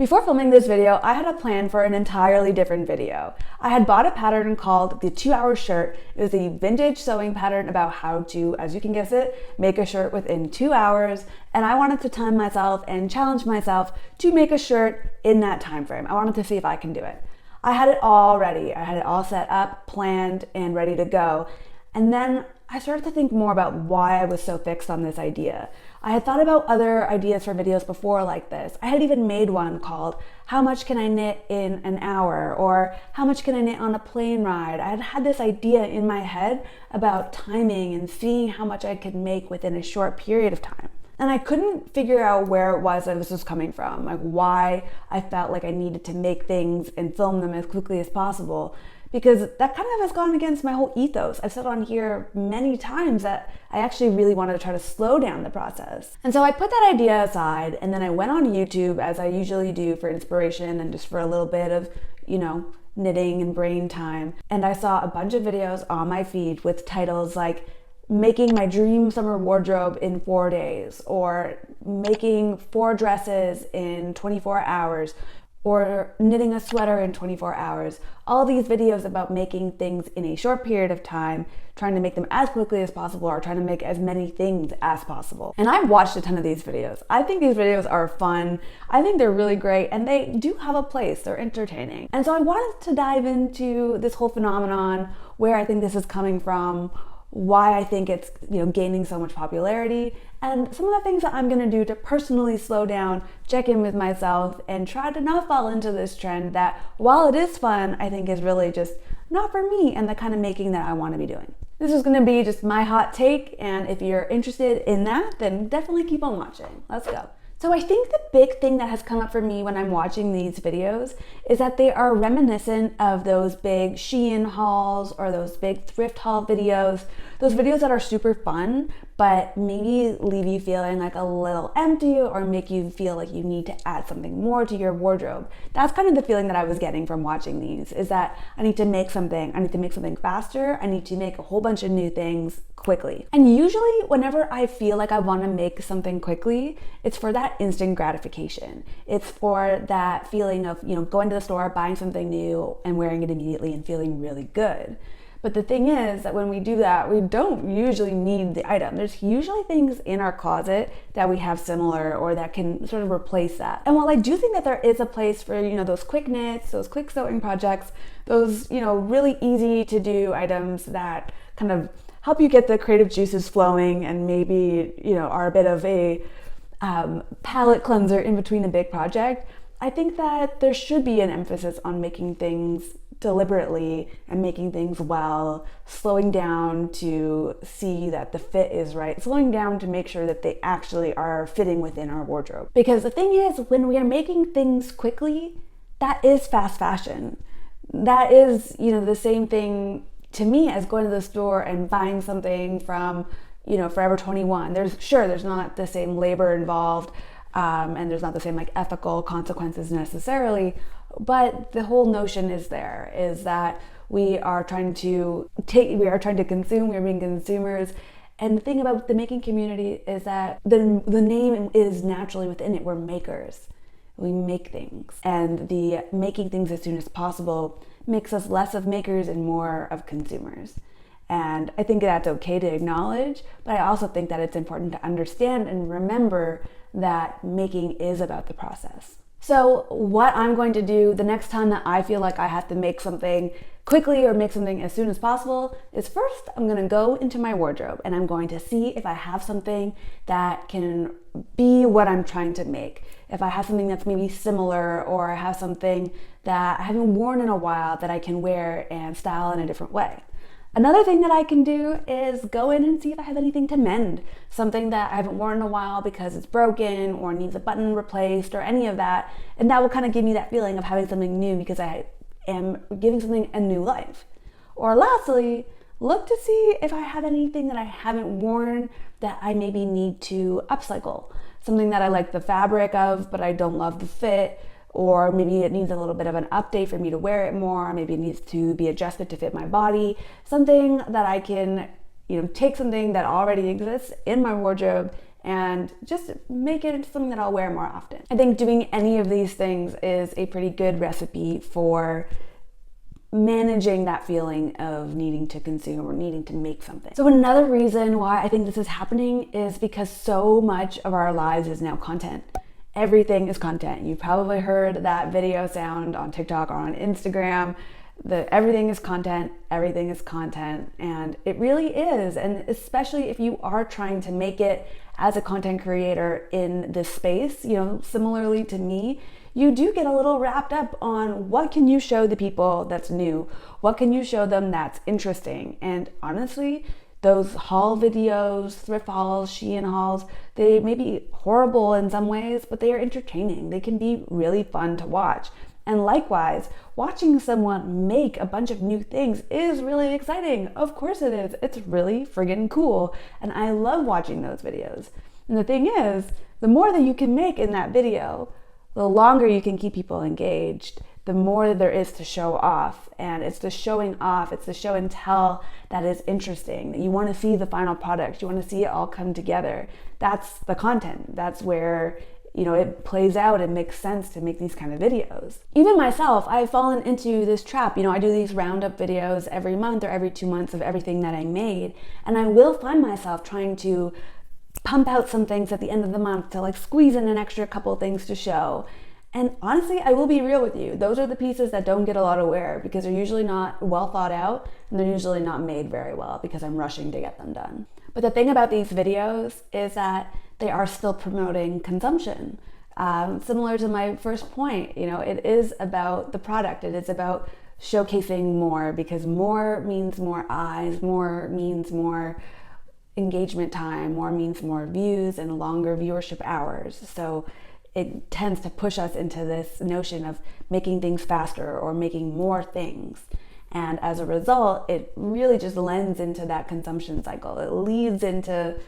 Before filming this video, I had a plan for an entirely different video. I had bought a pattern called the 2-hour shirt. It was a vintage sewing pattern about how to, as you can guess it, make a shirt within 2 hours. And I wanted to time myself and challenge myself to make a shirt in that time frame. I wanted to see if I can do it. I had it all ready. I had it all set up, planned, and ready to go. And then I started to think more about why I was so fixed on this idea. I had thought about other ideas for videos before like this. I had even made one called "How much can I knit in an hour?" or "How much can I knit on a plane ride?" I had had this idea in my head about timing and seeing how much I could make within a short period of time. And I couldn't figure out where it was that this was coming from, like why I felt like I needed to make things and film them as quickly as possible, because that kind of has gone against my whole ethos. I've said on here many times that I actually really wanted to try to slow down the process. And so I put that idea aside, and then I went on YouTube, as I usually do, for inspiration and just for a little bit of, knitting and brain time. And I saw a bunch of videos on my feed with titles like "Making my dream summer wardrobe in 4 days," or "Making 4 dresses in 24 hours," or "Knitting a sweater in 24 hours. All these videos about making things in a short period of time, trying to make them as quickly as possible, or trying to make as many things as possible. And I've watched a ton of these videos. I think these videos are fun. I think they're really great, and they do have a place. They're entertaining. And so I wanted to dive into this whole phenomenon, where I think this is coming from, why I think it's gaining so much popularity, and some of the things that I'm going to do to personally slow down, check in with myself, and try to not fall into this trend that, while it is fun, I think is really just not for me and the kind of making that I want to be doing. This is going to be just my hot take, and if you're interested in that, then definitely keep on watching. Let's go. So I think the big thing that has come up for me when I'm watching these videos is that they are reminiscent of those big Shein hauls or those big thrift haul videos, those videos that are super fun, but maybe leave you feeling like a little empty or make you feel like you need to add something more to your wardrobe. That's kind of the feeling that I was getting from watching these, is that I need to make something faster, I need to make a whole bunch of new things quickly. And usually whenever I feel like I want to make something quickly, it's for that instant gratification. It's for that feeling of, going to the store, buying something new and wearing it immediately and feeling really good. But the thing is that when we do that, we don't usually need the item. There's usually things in our closet that we have similar or that can sort of replace that. And while I do think that there is a place for, those quick knits, those quick sewing projects, those, really easy to do items that kind of help you get the creative juices flowing and maybe, are a bit of a palette cleanser in between a big project, I think that there should be an emphasis on making things deliberately and making things well, slowing down to see that the fit is right, slowing down to make sure that they actually are fitting within our wardrobe. Because the thing is, when we are making things quickly, that is fast fashion. That is, the same thing to me as going to the store and buying something from, Forever 21. There's not the same labor involved, and there's not the same ethical consequences necessarily, but the whole notion is that we are trying to consume, we are being consumers. And the thing about the making community is that the name is naturally within it. We're makers. We make things, and the making things as soon as possible makes us less of makers and more of consumers. And I think that's okay to acknowledge, but I also think that it's important to understand and remember that making is about the process. So what I'm going to do the next time that I feel like I have to make something quickly or make something as soon as possible is, first, I'm going to go into my wardrobe and I'm going to see if I have something that can be what I'm trying to make. If I have something that's maybe similar, or I have something that I haven't worn in a while that I can wear and style in a different way. Another thing that I can do is go in and see if I have anything to mend, something that I haven't worn in a while because it's broken or needs a button replaced or any of that. And that will kind of give me that feeling of having something new because I am giving something a new life. Or lastly, look to see if I have anything that I haven't worn that I maybe need to upcycle. Something that I like the fabric of, but I don't love the fit. Or maybe it needs a little bit of an update for me to wear it more. Maybe it needs to be adjusted to fit my body. Something that I can, take something that already exists in my wardrobe and just make it into something that I'll wear more often. I think doing any of these things is a pretty good recipe for managing that feeling of needing to consume or needing to make something. So another reason why I think this is happening is because so much of our lives is now content. Everything is content. You've probably heard that video sound on TikTok or on Instagram. Everything is content, and it really is. And especially if you are trying to make it as a content creator in this space, similarly to me, you do get a little wrapped up on what can you show the people that's new? What can you show them that's interesting? And honestly, those haul videos, thrift hauls, Shein hauls, they may be horrible in some ways, but they are entertaining. They can be really fun to watch. And likewise, watching someone make a bunch of new things is really exciting. Of course it is. It's really friggin' cool. And I love watching those videos. And the thing is, the more that you can make in that video, the longer you can keep people engaged, the more there is to show off. And it's the showing off, it's the show and tell that is interesting. You want to see the final product. You want to see it all come together. That's the content. That's where it plays out and makes sense to make these kind of videos. Even myself, I've fallen into this trap. I do these roundup videos every month or every 2 months of everything that I made. And I will find myself trying to pump out some things at the end of the month to squeeze in an extra couple things to show. And honestly, I will be real with you. Those are the pieces that don't get a lot of wear because they're usually not well thought out and they're usually not made very well because I'm rushing to get them done. But the thing about these videos is that they are still promoting consumption. Similar to my first point, it is about the product. It is about showcasing more because more means more eyes, more means more engagement time, more means more views and longer viewership hours. So it tends to push us into this notion of making things faster or making more things. And as a result, it really just lends into that consumption cycle. It leads into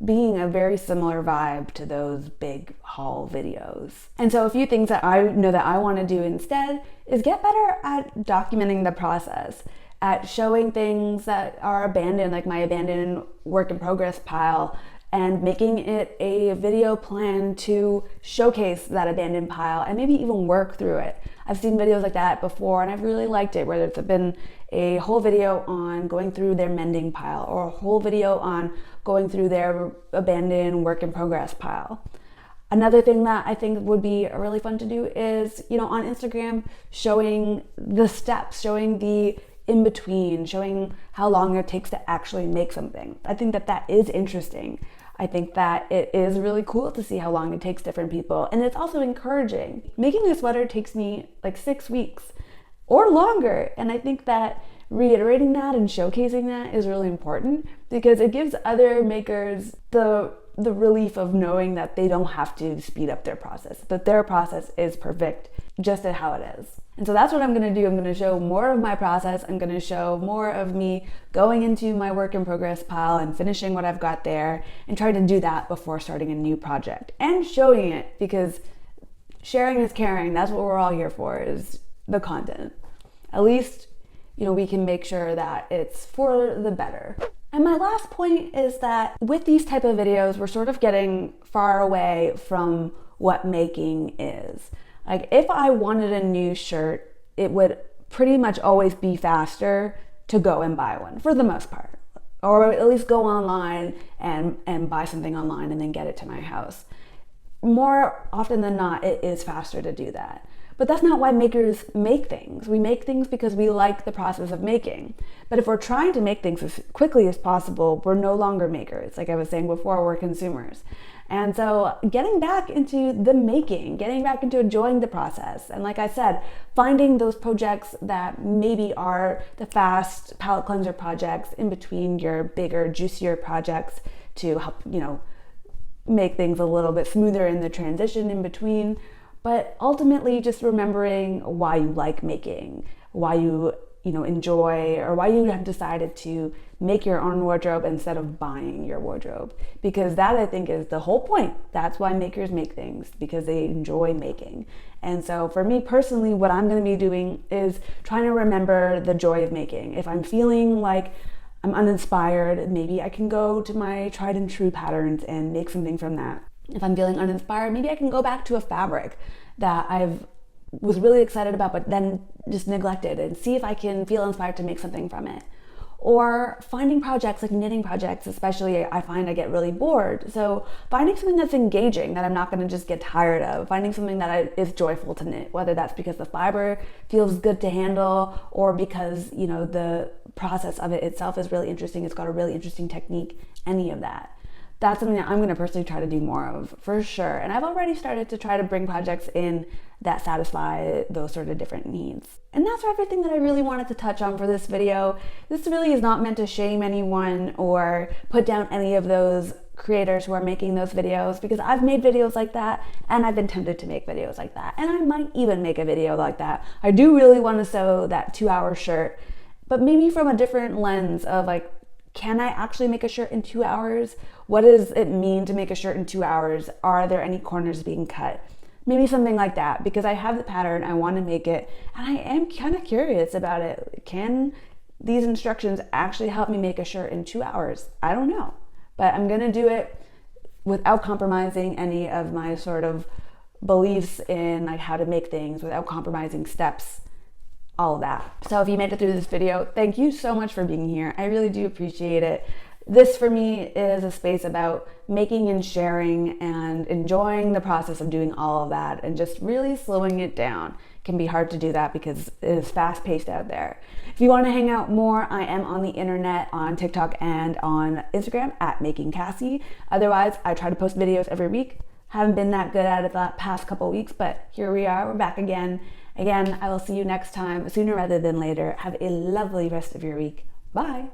being a very similar vibe to those big haul videos. And so a few things that I know that I want to do instead is get better at documenting the process, at showing things that are abandoned, like my abandoned work in progress pile, and making it a video plan to showcase that abandoned pile and maybe even work through it. I've seen videos like that before and I've really liked it, whether it's been a whole video on going through their mending pile or a whole video on going through their abandoned work in progress pile. Another thing that I think would be really fun to do is, on Instagram, showing the steps, showing the in between, showing how long it takes to actually make something. I think that is interesting. I think that it is really cool to see how long it takes different people. And it's also encouraging. Making a sweater takes me 6 weeks or longer. And I think that reiterating that and showcasing that is really important because it gives other makers the relief of knowing that they don't have to speed up their process, that their process is perfect just at how it is. And so that's what I'm going to do. I'm going to show more of my process. I'm going to show more of me going into my work in progress pile and finishing what I've got there and trying to do that before starting a new project and showing it because sharing is caring. That's what we're all here for, is the content. At least, we can make sure that it's for the better. And my last point is that with these type of videos, we're sort of getting far away from what making is. If I wanted a new shirt, it would pretty much always be faster to go and buy one for the most part, or at least go online and buy something online and then get it to my house. More often than not, it is faster to do that. But that's not why makers make things. We make things because we like the process of making. But if we're trying to make things as quickly as possible, we're no longer makers. Like I was saying before, we're consumers. And so getting back into the making, getting back into enjoying the process. And like I said, finding those projects that maybe are the fast palette cleanser projects in between your bigger, juicier projects to help, make things a little bit smoother in the transition in between. But ultimately just remembering why you like making, why you enjoy, or why you have decided to make your own wardrobe instead of buying your wardrobe. Because that, I think, is the whole point. That's why makers make things, because they enjoy making. And so for me personally, what I'm going to be doing is trying to remember the joy of making. If I'm feeling like I'm uninspired, maybe I can go to my tried and true patterns and make something from that. If I'm feeling uninspired, maybe I can go back to a fabric that was really excited about but then just neglected and see if I can feel inspired to make something from it. Or finding projects like knitting projects, especially, I find I get really bored. So finding something that's engaging, that I'm not going to just get tired of, finding something that is joyful to knit, whether that's because the fiber feels good to handle or because, the process of it itself is really interesting. It's got a really interesting technique, any of that. That's something that I'm going to personally try to do more of, for sure. And I've already started to try to bring projects in that satisfy those sort of different needs. And that's everything that I really wanted to touch on for this video. This really is not meant to shame anyone or put down any of those creators who are making those videos, because I've made videos like that and I've been tempted to make videos like that. And I might even make a video like that. I do really want to sew that 2-hour shirt, but maybe from a different lens of like, can I actually make a shirt in 2 hours? What does it mean to make a shirt in 2 hours? Are there any corners being cut? Maybe something like that, because I have the pattern, I want to make it, and I am kind of curious about it. Can these instructions actually help me make a shirt in 2 hours? I don't know, but I'm going to do it without compromising any of my sort of beliefs in like how to make things, without compromising steps, all of that. So if you made it through this video, thank you so much for being here. I really do appreciate it. This for me is a space about making and sharing and enjoying the process of doing all of that and just really slowing it down. It can be hard to do that because it is fast paced out there. If you want to hang out more, I am on the internet, on TikTok and on Instagram at makingcassie. Otherwise, I try to post videos every week. Haven't been that good at it the past couple weeks, but here we are, we're back again. Again, I will see you next time, sooner rather than later. Have a lovely rest of your week. Bye.